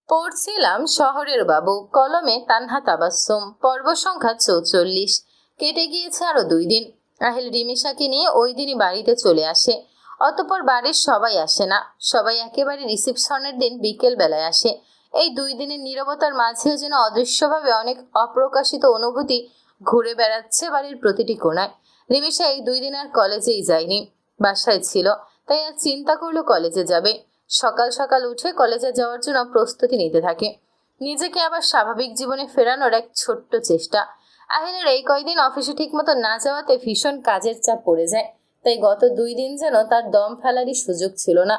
পড়ছিলাম শহরের বাবু, কলমে তানহা তাবাসসুম, পর্ব সংখ্যা ৪৪। কেটে গিয়েছে আরো ২ দিন। রাহেল রিমিশাকে নিয়ে ওই দিনই বাড়িতে চলে আসে। অতঃপর বাড়ির সবাই আসে না, সবাই একেবারে রিসেপশনের দিন বিকেল বেলায় আসে। এই ২ দিনের নীরবতার মাঝেও যেন অদৃশ্যভাবে অনেক অপ্রকাশিত অনুভূতি ঘুরে বেড়াচ্ছে বাড়ির প্রতিটি কোণায়। রিমিশা এই ২ দিন আর কলেজেই যায়নি, বাসায় ছিল। তাই আর চিন্তা করলো কলেজে যাবে। সকাল সকাল উঠে কলেজে যাওয়ার জন্য প্রস্তুতি নিতে থাকে, নিজেকে আবার স্বাভাবিক জীবনে ফেরানোর এক ছোট্ট চেষ্টা। আহিলের এই কয়দিন অফিসে ঠিকমতো না যাওয়াতে ভীষণ কাজের চাপ পড়ে যায়। তাই গত ২ দিন যেন তার দম ফেলারই সুযোগ ছিল না।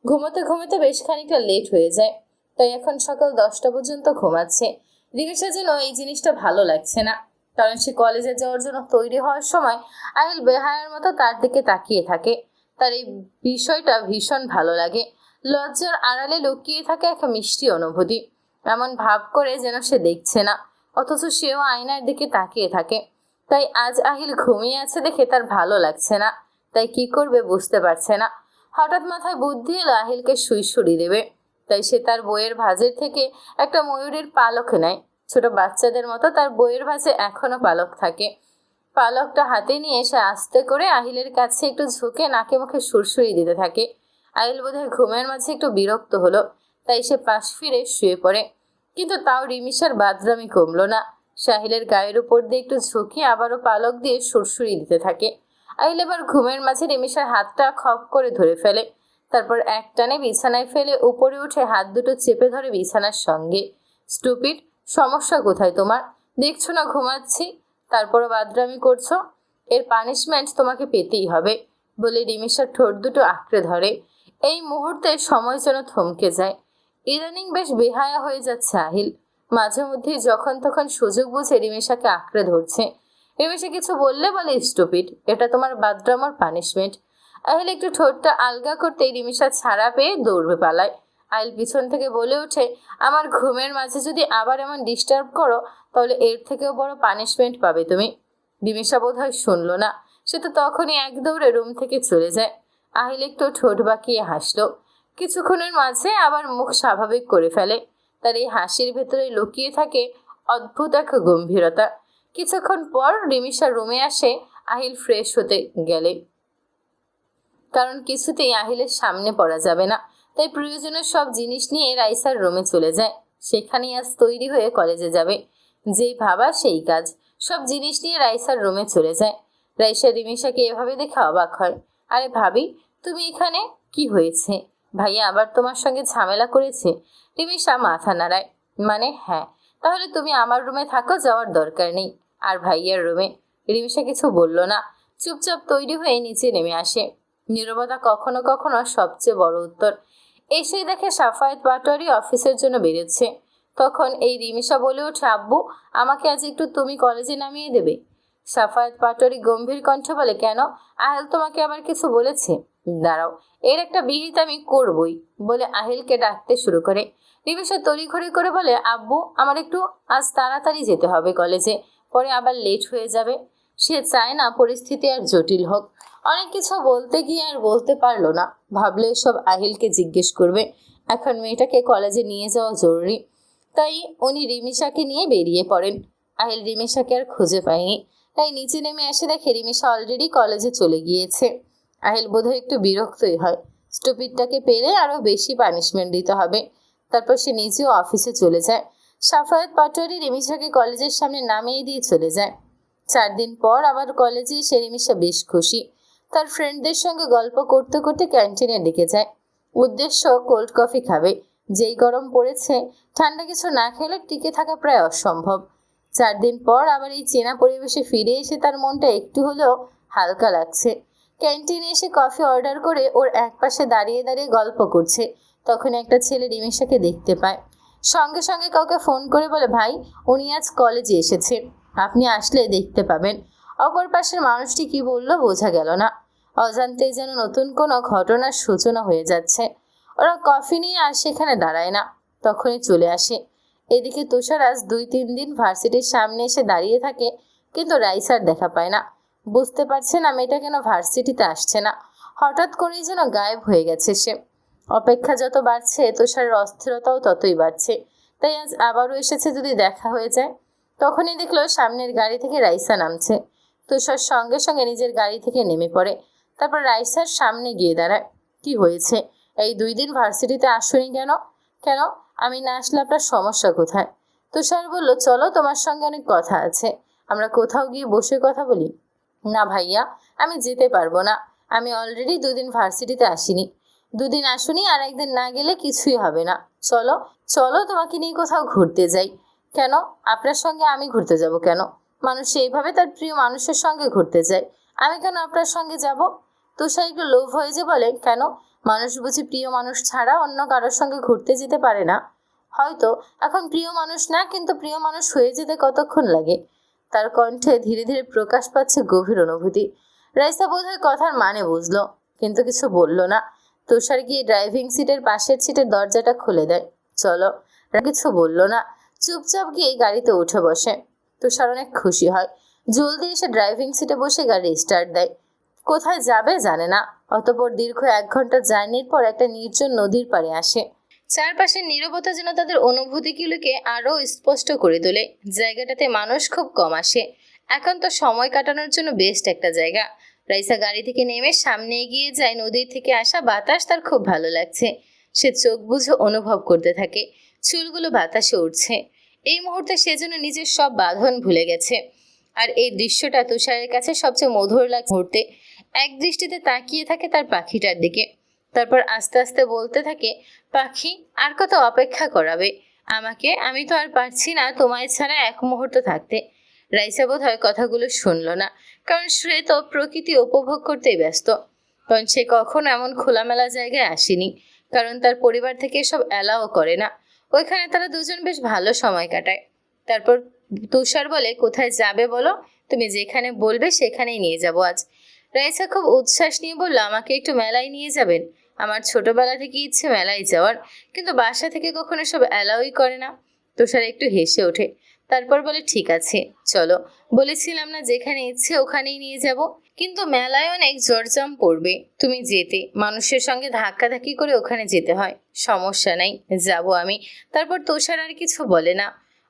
ঘুমোতে ঘুমোতে বেশ খানিকটা লেট হয়ে যায়। তাই এখন সকাল 10টা পর্যন্ত ঘুমাচ্ছে। রিমিশা যেন এই জিনিসটা ভালো লাগছে না, কারণ সে কলেজে যাওয়ার জন্য তৈরি হওয়ার সময় আহিল বেহায়ার মতো তার দিকে তাকিয়ে থাকে। তার এই বিষয়টা ভীষণ ভালো লাগে। লজ্জার আড়ালে লুকিয়ে থাকে এক মিষ্টি অনুভূতি। এমন ভাব করে যেন সে দেখছে না, অথচ সেও আয়নার দিকে তাকিয়ে থাকে। তাই আজ আহিল ঘুমিয়ে আছে দেখে তার ভালো লাগছে না। তাই কি করবে বুঝতে পারছে না। হঠাৎ মাথায় বুদ্ধি এলো আহিলকে সুইসুড়ি দেবে। তাই সে তার বইয়ের ভাঁজের থেকে একটা ময়ূরের পালক নেয়। ছোট বাচ্চাদের মতো তার বইয়ের ভাঁজে এখনো পালক থাকে। পালকটা হাতে নিয়ে সে আস্তে করে আহিলের কাছে একটু ঝুঁকে নাকে মুখে সুরসুরি দিতে থাকে। আহিল বোধহয় ঘুমের মাঝে একটু বিরক্ত হলো, তাই সে পাশ ফিরে শুয়ে পড়ে। কিন্তু তাও রিমিশার বাদরামি কমলো না। সে আহিলের গায়ের উপর দিয়ে একটু ঝুঁকে আবারও পালক দিয়ে সুরসুরি দিতে থাকে। আহিল এবার ঘুমের মাঝে রিমিশার হাতটা খপ করে ধরে ফেলে। তারপর একটানে বিছানায় ফেলে উপরে উঠে হাত দুটো চেপে ধরে বিছানার সঙ্গে। স্টুপিড, সমস্যা কোথায় তোমার? দেখছো না ঘুমাচ্ছি, তারপরও বাদরামি করছো? এর পানিশমেন্ট তোমাকে পেতেই হবে, বলে রিমিশার ঠোঁট দুটো আঁকড়ে ধরে। এই মুহূর্তে সময় যেন থমকে যায়। ইদানিং বেশ বেহায়া হয়ে যাচ্ছে আহিল। মাঝে মধ্যেই যখন তখন সুযোগ বুঝে রিমিশাকে আঁকড়ে ধরছে। রিমিশা কিছু বললে বলে, স্টুপিড, এটা তোমার বাদরামোর পানিশমেন্ট। আহিল একটু ঠোঁটটা আলগা করতেই রিমিশা ছাড়া পেয়ে দৌড়বে পালায়। আহিল পিছন থেকে বলে ওঠে, আমার ঘুমের মাঝে যদি আবার এমন ডিস্টার্ব করো, তাহলে এর থেকেও বড় পানিশমেন্ট পাবে তুমি। রিমিশা বোধহয় শুনলো না, সে তো তখনই এক দৌড়ে রুম থেকে চলে যায়। আহিল একটু ঠোঁট বাঁকিয়ে হাসলো। কিছুক্ষণের মাঝে আবার মুখ স্বাভাবিক করে ফেলে। তার এই হাসির ভেতরে লুকিয়ে থাকে অদ্ভুত এক গম্ভীরতা। কিছুক্ষণ পর রিমিশা রুমে আসে আহিল ফ্রেশ হতে গেলে, কারণ কিছুতেই আহিলের সামনে পড়া যাবে না। তাই প্রয়োজনীয় সব জিনিস নিয়ে রাইসার রুমে চলে যায়। সেখানেই আজ তৈরি হয়ে কলেজে যাবে। যেই ভাবা সেই কাজ। সব জিনিস নিয়ে রাইসার রুমে চলে যায়। রাইসা রিমিশাকে এভাবে দেখে অবাক হয়। আরে ভাবি, তুমি এখানে? কি হয়েছে? ভাইয়া আবার তোমার সঙ্গে ঝামেলা করেছে? রিমিশা মাথা নাড়ায়। মানে হ্যাঁ। তাহলে তুমি আমার রুমে থাকো, যাওয়ার দরকার নেই। আর ভাইয়ার রুমে? রিমিশা কিছু বলল না, চুপচাপ তৈরি হয়ে নিচে নেমে আসে। নীরবতা কখনো কখনো সবচেয়ে বড় উত্তর। এসেই দেখে সাফায়েত পাটোয়ারি অফিসের জন্য বেরোচ্ছে। তখন এই রিমিশা বলে ওঠে, আব্বু, আমাকে আজ একটু তুমি কলেজে নামিয়ে দেবে? সাফায়েত পাটোয়ারি গম্ভীর কণ্ঠে বলে, কেন? আহিল তোমাকে আবার কিছু বলেছে? দাঁড়াও, এর একটা বিহিত আমি করবই, বলে আহিলকে ডাকতে শুরু করে। রিমিশা তড়িঘড়ি করে বলে, আব্বু, আমার একটু আজ তাড়াতাড়ি যেতে হবে কলেজে, পরে আবার লেট হয়ে যাবে। সে চায় না পরিস্থিতি আর জটিল হোক। অনেক কিছু বলতে গিয়ে আর বলতে পারলো না। ভাবলে সব আহিলকে জিজ্ঞেস করবে। এখন মেয়েটাকে কলেজে নিয়ে যাওয়া জরুরি। তাই উনি রিমিশাকে নিয়ে বেরিয়ে পড়েন। আহিল রিমিশাকে আর খুঁজে পায়নি। তাই নিচে নেমে এসে দেখে রিমিশা অলরেডি কলেজে চলে গিয়েছে। আহিল বোধহয় একটু বিরক্তই হয়। স্টুপিডটাকে পেলে আরও বেশি পানিশমেন্ট দিতে হবে। তারপর সে নিজেও অফিসে চলে যায়। সাফায়েত পাটোয়ারি রিমিশাকে কলেজের সামনে নামিয়ে দিয়ে চলে যায়। 4 দিন পর আবার কলেজে এসে রিমিশা বেশ খুশি। তার ফ্রেন্ডদের সঙ্গে গল্প করতে করতে ক্যান্টিনে ডেকে যায়। উদ্দেশ্য কোল্ড কফি খাবে। যেই গরম পড়েছে, ঠান্ডা কিছু না খেলে টিকে থাকা প্রায় অসম্ভব। 4 দিন পর আবার এই চেনা পরিবেশে ফিরে এসে তার মনটা একটু হলেও হালকা লাগছে। ক্যান্টিনে এসে কফি অর্ডার করে ওর একপাশে দাঁড়িয়ে দাঁড়িয়ে গল্প করছে। তখন একটা ছেলে রিমিশাকে দেখতে পায়। সঙ্গে সঙ্গে কাউকে ফোন করে বলে, ভাই, উনি আজ কলেজে এসেছে, আপনি আসলে দেখতে পাবেন। অপর পাশের মানুষটি কি বলল বোঝা গেল না। অজান্তেই যেন নতুন কোনো ঘটনার সূচনা হয়ে যাচ্ছে। ওরা কফি নিয়ে আর সেখানে দাঁড়ায় না, তখনই চলে আসে। এদিকে তুষার আজ 2-3 দিন ভার্সিটির সামনে এসে দাঁড়িয়ে থাকে, কিন্তু রাইসার দেখা পায় না। বুঝতে পারছে না মেয়েটা কেন ভার্সিটিতে আসছে না। হঠাৎ করেই যেন গায়েব হয়ে গেছে সে। অপেক্ষা যত বাড়ছে তুষারের অস্থিরতাও ততই বাড়ছে। তাই আজ আবারও এসেছে যদি দেখা হয়ে যায়। তখনই দেখলো সামনের গাড়ি থেকে রাইসা নামছে। তুষার সঙ্গে সঙ্গে নিজের গাড়ি থেকে নেমে পড়ে। তারপর রাইসার সামনে গিয়ে দাঁড়ায়। কি হয়েছে? এই 2 দিন ভার্সিটিতে আসোনি কেন? কেন আমি না আসলে আপনার সমস্যা কোথায়? তুষার বলল, চলো তোমার সঙ্গে অনেক কথা আছে, আমরা কোথাও গিয়ে বসে কথা বলি। না ভাইয়া, আমি যেতে পারবো না। আমি অলরেডি 2 দিন ভার্সিটিতে আসিনি। 2 দিন আসুনি আর একদিন না গেলে কিছুই হবে না। চলো চলো তোমাকে নিয়ে কোথাও ঘুরতে যাই। কেন? আপনার সঙ্গে আমি ঘুরতে যাব কেন? মানুষ এইভাবে তার প্রিয় মানুষের সঙ্গে ঘুরতে যায়, আমি কেন আপনার সঙ্গে যাব? তুষার একটু লোভ হয়ে যে বলে, কেন? মানুষ বুঝি প্রিয় মানুষ ছাড়া অন্য কারোর সঙ্গে ঘুরতে যেতে পারে না? হয়তো এখন প্রিয় মানুষ না, কিন্তু প্রিয় মানুষ হয়ে যেতে কতক্ষণ লাগে? তার কণ্ঠে ধীরে ধীরে প্রকাশ পাচ্ছে গভীর অনুভূতি। রাইসা বোধহয় কথার মানে বুঝলো, কিন্তু কিছু বলল না। তুষার গিয়ে ড্রাইভিং সিটের পাশের সিটের দরজাটা খুলে দেয়। চলো। কিছু বলল না, চুপচাপ গিয়ে গাড়িতে উঠে বসে। তুষার অনেক খুশি হয়। জলদি এসে ড্রাইভিং সিটে বসে গাড়ি স্টার্ট দেয়। কোথায় যাবে জানে না। অতঃপর দীর্ঘ 1 ঘন্টা জার্নির পর একটা নির্জন নদীর পাড়ে আসে। চারপাশের নীরবতা যেন তাদের অনুভূতিগুলোকে আরও স্পষ্ট করে তোলে। জায়গাটাতে মানুষ খুব কম আসে। একান্ত সময় কাটানোর জন্য বেস্ট একটা জায়গা। রাইসা গাড়ি থেকে নেমে সামনে এগিয়ে যায়। নদীর থেকে আসা বাতাস তার খুব ভালো লাগছে। সে চোখ বুজে অনুভব করতে থাকে। চুলগুলো বাতাসে উঠছে। এই মুহূর্তে সে যেন নিজের সব বাঁধন ভুলে গেছে। আর এই দৃশ্যটা তুষারের কাছে সবচেয়ে মধুর লাগে। মুহূর্তে এক দৃষ্টিতে তাকিয়ে থাকে তার পাখিটার দিকে। তারপর আস্তে আস্তে বলতে থাকে, পাখি, আর কত অপেক্ষা করাবে আমাকে? আমি তো আর পারছি না তোমায় ছাড়া 1 মুহূর্ত থাকতে। রাইসা বোধ হয় কথাগুলো শুনল না, কারণ সে তো প্রকৃতি উপভোগ করতেই ব্যস্ত। কারণ সে কখনো এমন খোলামেলা জায়গায় আসেনি, কারণ তার পরিবার থেকে এসব অ্যালাও করে না। ওইখানে তারা দুজন বেশ ভালো সময় কাটায়। তারপর তুষার বলে, কোথায় যাবে বলো? তুমি যেখানে বলবে সেখানেই নিয়ে যাবো আজ। রাইসা খুব উচ্ছ্বাস নিয়ে বলল, আমাকে একটু মেলায় নিয়ে যাবেন? আমার ছোটবেলা থেকে ইচ্ছে মেলায় যাওয়ার, কিন্তু বাসা থেকে কখনো সব অ্যালাউই করে না। তুষার একটু হেসে ওঠে। তারপর বলে, ঠিক আছে চলো, বলেছিলাম না যেখানে ইচ্ছে ওখানেই নিয়ে যাব? কিন্তু মেলায় অনেক জরজম পড়বে, তুমি যেতে মানুষের সঙ্গে ধাক্কাধাক্কি করে ওখানে যেতে হয়। সমস্যা নাই, যাব আমি। তারপর তুষার আর কিছু বলে না।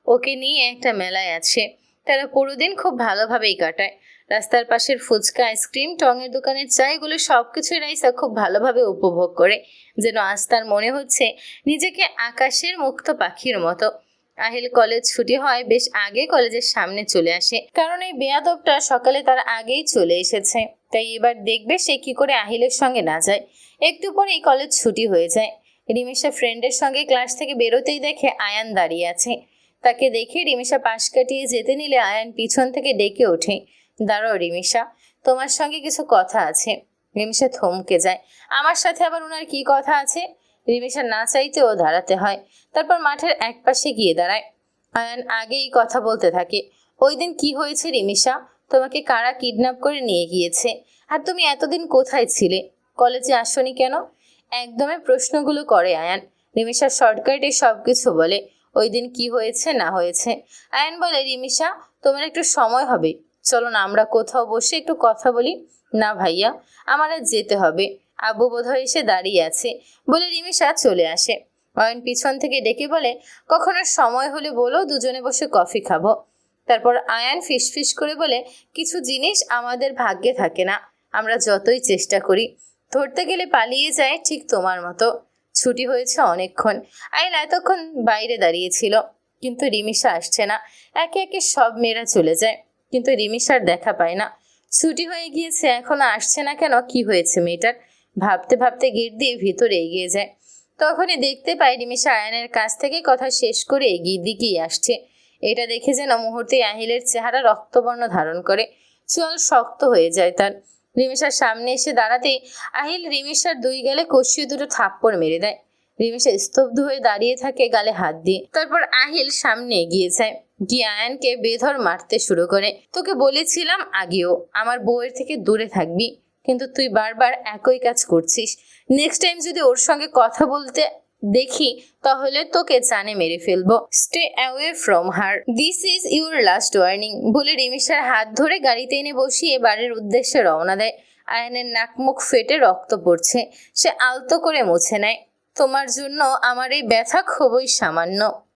ওকে নিয়ে একটা মেলায় আছে। তারা পুরো দিন খুব ভালোভাবেই কাটায়। রাস্তার পাশের ফুচকা, আইসক্রিম, টঙের দোকানের চা, এগুলো সবকিছুই রাইসা খুব ভালোভাবে উপভোগ করে। যেন আজ তার মনে হচ্ছে নিজেকে আকাশের মুক্ত পাখির মতো। আহিল কলেজ ছুটি হয় বেশ আগে কলেজের সামনে চলে আসে, কারণ এই বেয়াদবটা সকালে তার আগেই চলে এসেছে। তাই এবার দেখবে সে কি করে আহিলের সঙ্গে না যায়। একটু পরেই কলেজ ছুটি হয়ে যায়। রিমিশা ফ্রেন্ডের সঙ্গে ক্লাস থেকে বেরোতেই দেখে আয়ান দাঁড়িয়ে আছে। তাকে দেখে রিমিশা পাশ কাটিয়ে যেতে নিলে আয়ান পিছন থেকে ডেকে ওঠে, দাঁড়াও রিমিশা, তোমার সঙ্গে কিছু কথা আছে। রিমিশা থমকে যায়। আমার সাথে আবার ওনার কি কথা আছে? রিমিশা না চাইতেও দাঁড়াতে হয়। তারপর মাঠের একপাশে গিয়ে দাঁড়ায়। আয়ান আগেই কথা বলতে থাকে। ওই দিন কি হয়েছে রিমিশা? তোমাকে কারা কিডন্যাপ করে নিয়ে গিয়েছে? আর তুমি এতদিন কোথায় ছিলে? কলেজে আসোনি কেন? একদমই প্রশ্নগুলো করে আয়ান। রিমিশা শর্টকাটে সব কিছু বলে, ওই দিন কি হয়েছে না হয়েছে। আয়ান বলে, রিমিশা, তোমার একটু সময় হবে? চলো না আমরা কোথাও বসে একটু কথা বলি। না ভাইয়া, আমার আজ যেতে হবে। আব্বু বোধহয় এসে দাঁড়িয়ে আছে বলে রিমিশা চলে আসে। অয়ন পিছন থেকে ডেকে বলে, কখনো সময় হলে বলো, দুজনে বসে কফি খাবো। তারপর আয়ান ফিসফিস করে বলে, কিছু জিনিস আমাদের ভাগ্যে থাকে না, আমরা যতই চেষ্টা করি। ধরতে গেলে পালিয়ে যায়, ঠিক তোমার মতো। ছুটি হয়েছে অনেকক্ষণ। আয়ান এতক্ষণ বাইরে দাঁড়িয়েছিল, কিন্তু রিমিশা আসছে না। একে একে সব মেয়েরা চলে যায়, কিন্তু রিমিশার দেখা পায় না। ছুটি হয়ে গিয়েছে, এখনো আসছে না কেন? কি হয়েছে মেয়েটার? ভাবতে ভাবতে গেট দিয়ে ভিতরে এগিয়ে যায়। তখনই দেখতে পায় রিমিশা আয়ানের কাছ থেকে কথা শেষ করে এগিয়ে দিকেই আসছে। এটা দেখে যেন মুহূর্তে আহিলের চেহারা রক্তবর্ণ ধারণ করে। চুল শক্ত হয়ে যায় তার। রিমিশার সামনে এসে দাঁড়াতেই আহিল রিমিশার 2 গালে কষিয়ে দুটো থাপ্পড় মেরে দেয়। রিমিশা স্তব্ধ হয়ে দাঁড়িয়ে থাকে, গালে হাত দিয়ে। তারপর আহিল সামনে এগিয়ে যায়, গিয়ে আয়ানকে বেধড় মারতে শুরু করে। তোকে বলেছিলাম আগেও আমার বউয়ের থেকে দূরে থাকবি, কিন্তু তুই বারবার একই কাজ করছিস। নেক্সট টাইম যদি ওর সঙ্গে কথা বলতে দেখি তাহলে তোকে জানে মেরে ফেলবো। Stay away from her, this is your last warning. বলে রিমিশার হাত ধরে গাড়িতে এনে বসিয়ে বাড়ির উদ্দেশ্যে রওনা দেয়। আয়ানের নাক মুখ ফেটে রক্ত পড়ছে। সে আলতো করে মুছে নেয়। তোমার জন্য আমার এই ব্যথা খুবই সামান্য।